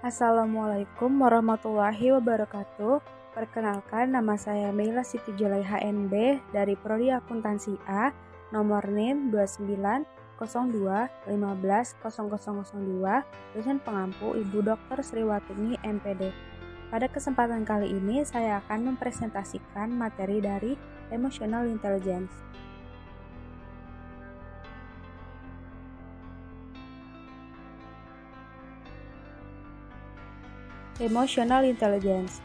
Assalamualaikum warahmatullahi wabarakatuh. Perkenalkan, nama saya Meila Siti Julaiha NB dari Prodi Akuntansi A, nomor NIM 2902150002, dosen pengampu Ibu Dr. Sriwatuni MPD. Pada kesempatan kali ini, saya akan mempresentasikan materi dari Emotional Intelligence. Emotional Intelligence.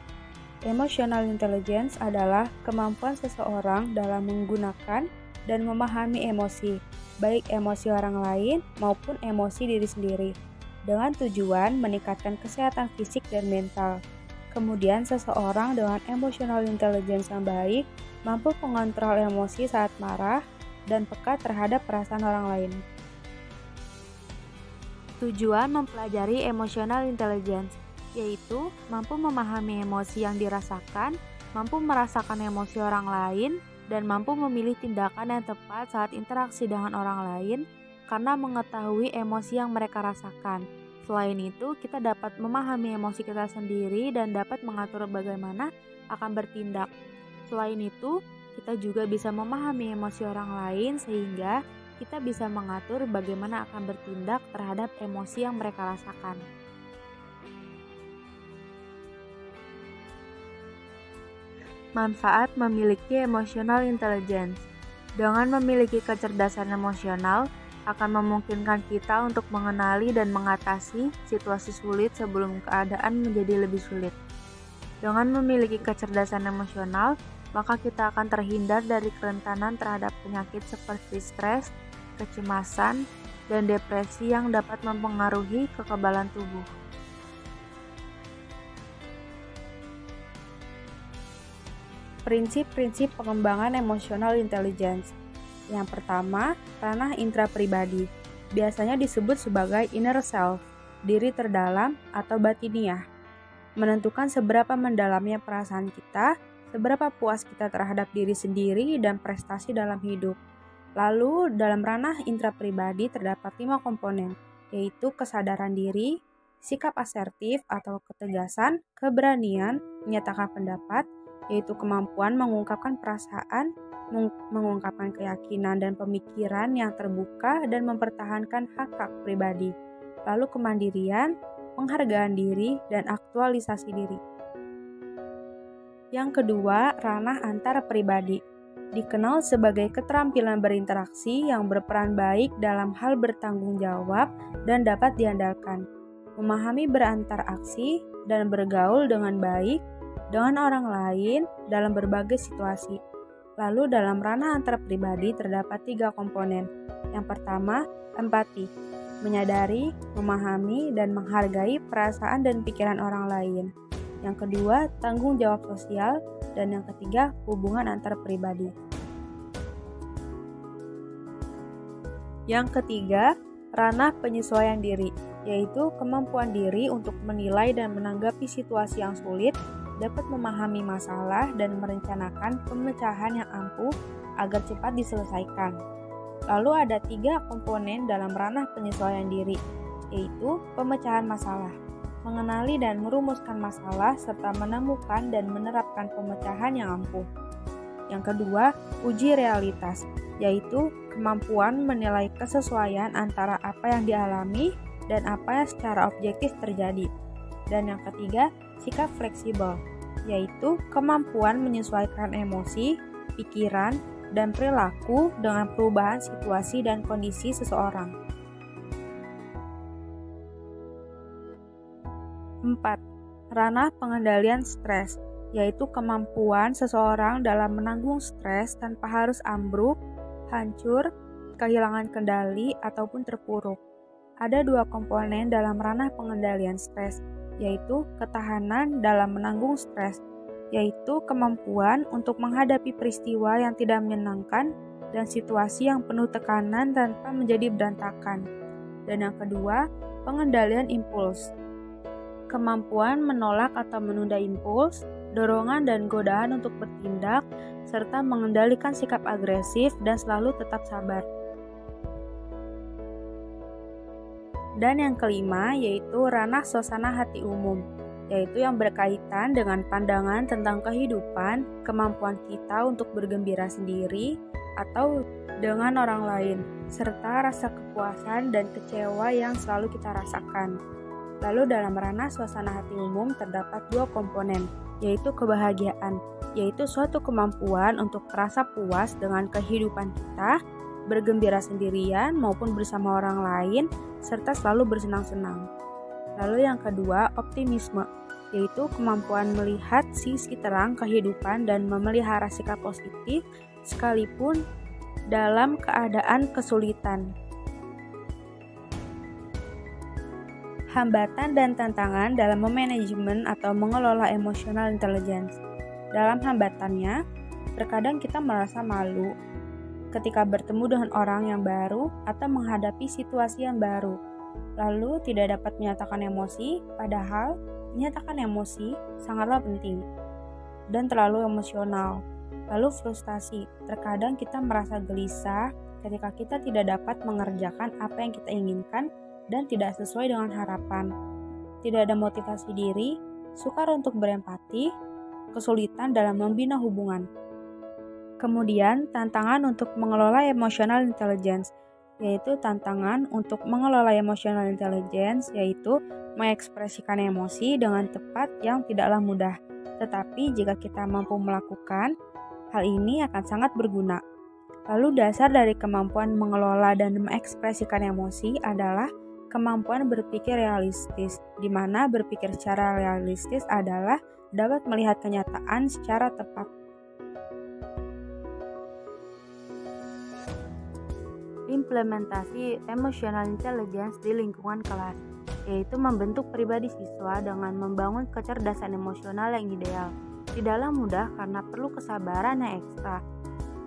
Emotional Intelligence adalah kemampuan seseorang dalam menggunakan dan memahami emosi, baik emosi orang lain maupun emosi diri sendiri, dengan tujuan meningkatkan kesehatan fisik dan mental. Kemudian, seseorang dengan emotional intelligence yang baik mampu mengontrol emosi saat marah dan peka terhadap perasaan orang lain. Tujuan mempelajari emotional intelligence yaitu mampu memahami emosi yang dirasakan, mampu merasakan emosi orang lain, dan mampu memilih tindakan yang tepat saat interaksi dengan orang lain karena mengetahui emosi yang mereka rasakan. Selain itu, kita dapat memahami emosi kita sendiri dan dapat mengatur bagaimana akan bertindak. Selain itu, kita juga bisa memahami emosi orang lain sehingga kita bisa mengatur bagaimana akan bertindak terhadap emosi yang mereka rasakan. Manfaat memiliki emotional intelligence. Dengan memiliki kecerdasan emosional, akan memungkinkan kita untuk mengenali dan mengatasi situasi sulit sebelum keadaan menjadi lebih sulit. Dengan memiliki kecerdasan emosional, maka kita akan terhindar dari kerentanan terhadap penyakit seperti stres, kecemasan, dan depresi yang dapat mempengaruhi kekebalan tubuh. Prinsip-prinsip pengembangan emotional intelligence. Yang pertama, ranah intrapribadi. Biasanya disebut sebagai inner self, diri terdalam atau batiniah. Menentukan seberapa mendalamnya perasaan kita, seberapa puas kita terhadap diri sendiri dan prestasi dalam hidup. Lalu, dalam ranah intrapribadi terdapat 5 komponen, yaitu kesadaran diri, sikap asertif atau ketegasan, keberanian, menyatakan pendapat, yaitu kemampuan mengungkapkan perasaan, mengungkapkan keyakinan dan pemikiran yang terbuka dan mempertahankan hak-hak pribadi. Lalu kemandirian, penghargaan diri, dan aktualisasi diri. Yang kedua, ranah antar pribadi. Dikenal sebagai keterampilan berinteraksi yang berperan baik dalam hal bertanggung jawab dan dapat diandalkan, memahami berinteraksi dan bergaul dengan baik dengan orang lain dalam berbagai situasi. Lalu dalam ranah antar pribadi terdapat 3 komponen. Yang pertama, empati, menyadari, memahami, dan menghargai perasaan dan pikiran orang lain. Yang kedua, tanggung jawab sosial, dan yang ketiga, hubungan antar pribadi. Yang ketiga, ranah penyesuaian diri, yaitu kemampuan diri untuk menilai dan menanggapi situasi yang sulit, dapat memahami masalah dan merencanakan pemecahan yang ampuh agar cepat diselesaikan. Lalu ada 3 komponen dalam ranah penyesuaian diri, yaitu pemecahan masalah, mengenali dan merumuskan masalah serta menemukan dan menerapkan pemecahan yang ampuh. Yang kedua, uji realitas, yaitu kemampuan menilai kesesuaian antara apa yang dialami dan apa yang secara objektif terjadi. Dan yang ketiga, sikap fleksibel, yaitu kemampuan menyesuaikan emosi, pikiran, dan perilaku dengan perubahan situasi dan kondisi seseorang. 4. Ranah pengendalian stres, yaitu kemampuan seseorang dalam menanggung stres tanpa harus ambruk, hancur, kehilangan kendali, ataupun terpuruk. Ada 2 komponen dalam ranah pengendalian stres, yaitu ketahanan dalam menanggung stres, yaitu kemampuan untuk menghadapi peristiwa yang tidak menyenangkan dan situasi yang penuh tekanan tanpa menjadi berantakan. Dan yang kedua, pengendalian impuls, kemampuan menolak atau menunda impuls, dorongan dan godaan untuk bertindak, serta mengendalikan sikap agresif dan selalu tetap sabar. Dan yang kelima yaitu ranah suasana hati umum, yaitu yang berkaitan dengan pandangan tentang kehidupan, kemampuan kita untuk bergembira sendiri atau dengan orang lain, serta rasa kepuasan dan kecewa yang selalu kita rasakan. Lalu dalam ranah suasana hati umum terdapat dua komponen, yaitu kebahagiaan, yaitu suatu kemampuan untuk merasa puas dengan kehidupan kita, bergembira sendirian maupun bersama orang lain, serta selalu bersenang-senang. Lalu yang kedua, optimisme, yaitu kemampuan melihat sisi terang kehidupan dan memelihara sikap positif sekalipun dalam keadaan kesulitan. Hambatan dan tantangan dalam memanajemen atau mengelola emotional intelligence. Dalam hambatannya, terkadang kita merasa malu ketika bertemu dengan orang yang baru atau menghadapi situasi yang baru, lalu tidak dapat menyatakan emosi, padahal menyatakan emosi sangatlah penting, dan terlalu emosional. Lalu frustasi, terkadang kita merasa gelisah ketika kita tidak dapat mengerjakan apa yang kita inginkan dan tidak sesuai dengan harapan. Tidak ada motivasi diri, sukar untuk berempati, kesulitan dalam membina hubungan. Kemudian, tantangan untuk mengelola emotional intelligence, yaitu tantangan untuk mengelola emotional intelligence, yaitu mengekspresikan emosi dengan tepat yang tidaklah mudah. Tetapi jika kita mampu melakukan, hal ini akan sangat berguna. Lalu dasar dari kemampuan mengelola dan mengekspresikan emosi adalah kemampuan berpikir realistis, di mana berpikir secara realistis adalah dapat melihat kenyataan secara tepat. Implementasi emotional intelligence di lingkungan kelas, yaitu membentuk pribadi siswa dengan membangun kecerdasan emosional yang ideal. Tidaklah mudah karena perlu kesabaran yang ekstra,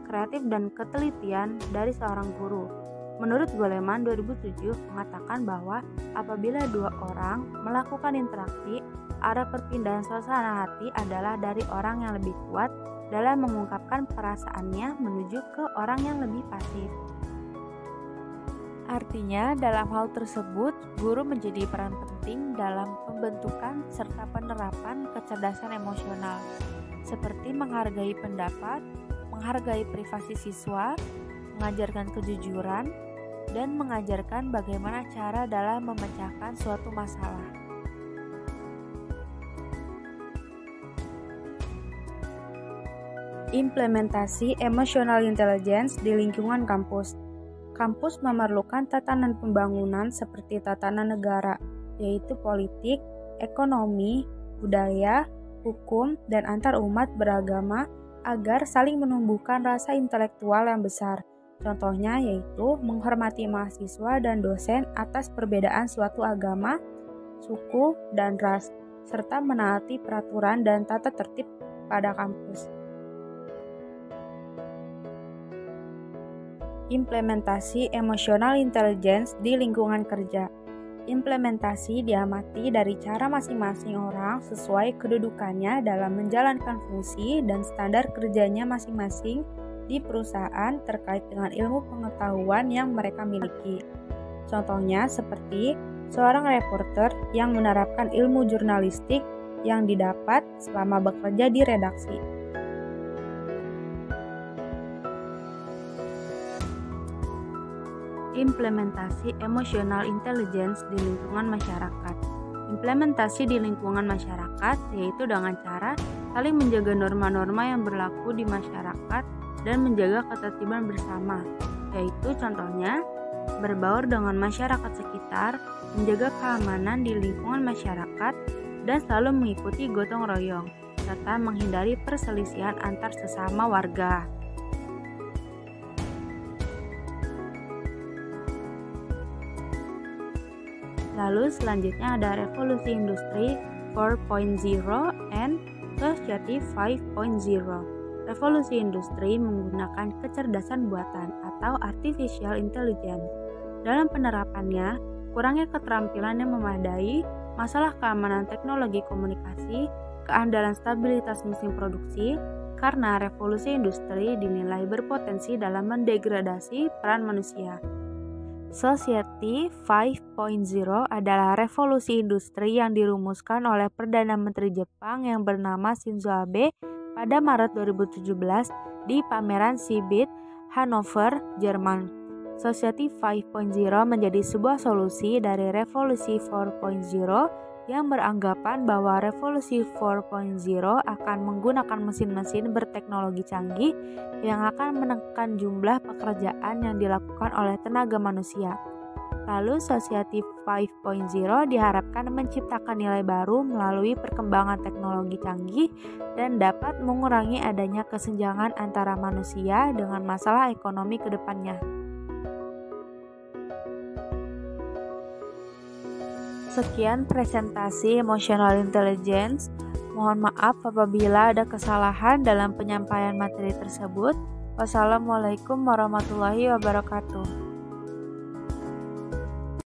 kreatif dan ketelitian dari seorang guru. Menurut Goleman 2007 mengatakan bahwa apabila dua orang melakukan interaksi, arah perpindahan suasana hati adalah dari orang yang lebih kuat dalam mengungkapkan perasaannya menuju ke orang yang lebih pasif. Artinya, dalam hal tersebut, guru menjadi peran penting dalam pembentukan serta penerapan kecerdasan emosional, seperti menghargai pendapat, menghargai privasi siswa, mengajarkan kejujuran, dan mengajarkan bagaimana cara dalam memecahkan suatu masalah. Implementasi emotional intelligence di lingkungan kampus. Kampus memerlukan tatanan pembangunan seperti tatanan negara, yaitu politik, ekonomi, budaya, hukum, dan antar umat beragama agar saling menumbuhkan rasa intelektual yang besar. Contohnya yaitu menghormati mahasiswa dan dosen atas perbedaan suatu agama, suku, dan ras, serta menaati peraturan dan tata tertib pada kampus. Implementasi emotional intelligence di lingkungan kerja. Implementasi diamati dari cara masing-masing orang sesuai kedudukannya dalam menjalankan fungsi dan standar kerjanya masing-masing di perusahaan terkait dengan ilmu pengetahuan yang mereka miliki. Contohnya seperti seorang reporter yang menerapkan ilmu jurnalistik yang didapat selama bekerja di redaksi. Implementasi emotional intelligence di lingkungan masyarakat. Implementasi di lingkungan masyarakat yaitu dengan cara saling menjaga norma-norma yang berlaku di masyarakat dan menjaga ketertiban bersama, yaitu contohnya berbaur dengan masyarakat sekitar, menjaga keamanan di lingkungan masyarakat, dan selalu mengikuti gotong royong, serta menghindari perselisihan antar sesama warga. Lalu selanjutnya ada revolusi industri 4.0 and society 5.0. Revolusi industri menggunakan kecerdasan buatan atau artificial intelligence. Dalam penerapannya, kurangnya keterampilan yang memadai, masalah keamanan teknologi komunikasi, keandalan stabilitas mesin produksi, karena revolusi industri dinilai berpotensi dalam mendegradasi peran manusia. Society 5.0 adalah revolusi industri yang dirumuskan oleh Perdana Menteri Jepang yang bernama Shinzo Abe pada Maret 2017 di pameran CeBIT, Hannover, Jerman. Society 5.0 menjadi sebuah solusi dari revolusi 4.0 yang beranggapan bahwa revolusi 4.0 akan menggunakan mesin-mesin berteknologi canggih yang akan menekan jumlah pekerjaan yang dilakukan oleh tenaga manusia. Lalu Society 5.0 diharapkan menciptakan nilai baru melalui perkembangan teknologi canggih dan dapat mengurangi adanya kesenjangan antara manusia dengan masalah ekonomi ke depannya. Sekian presentasi Emotional Intelligence. Mohon maaf apabila ada kesalahan dalam penyampaian materi tersebut. Wassalamualaikum warahmatullahi wabarakatuh.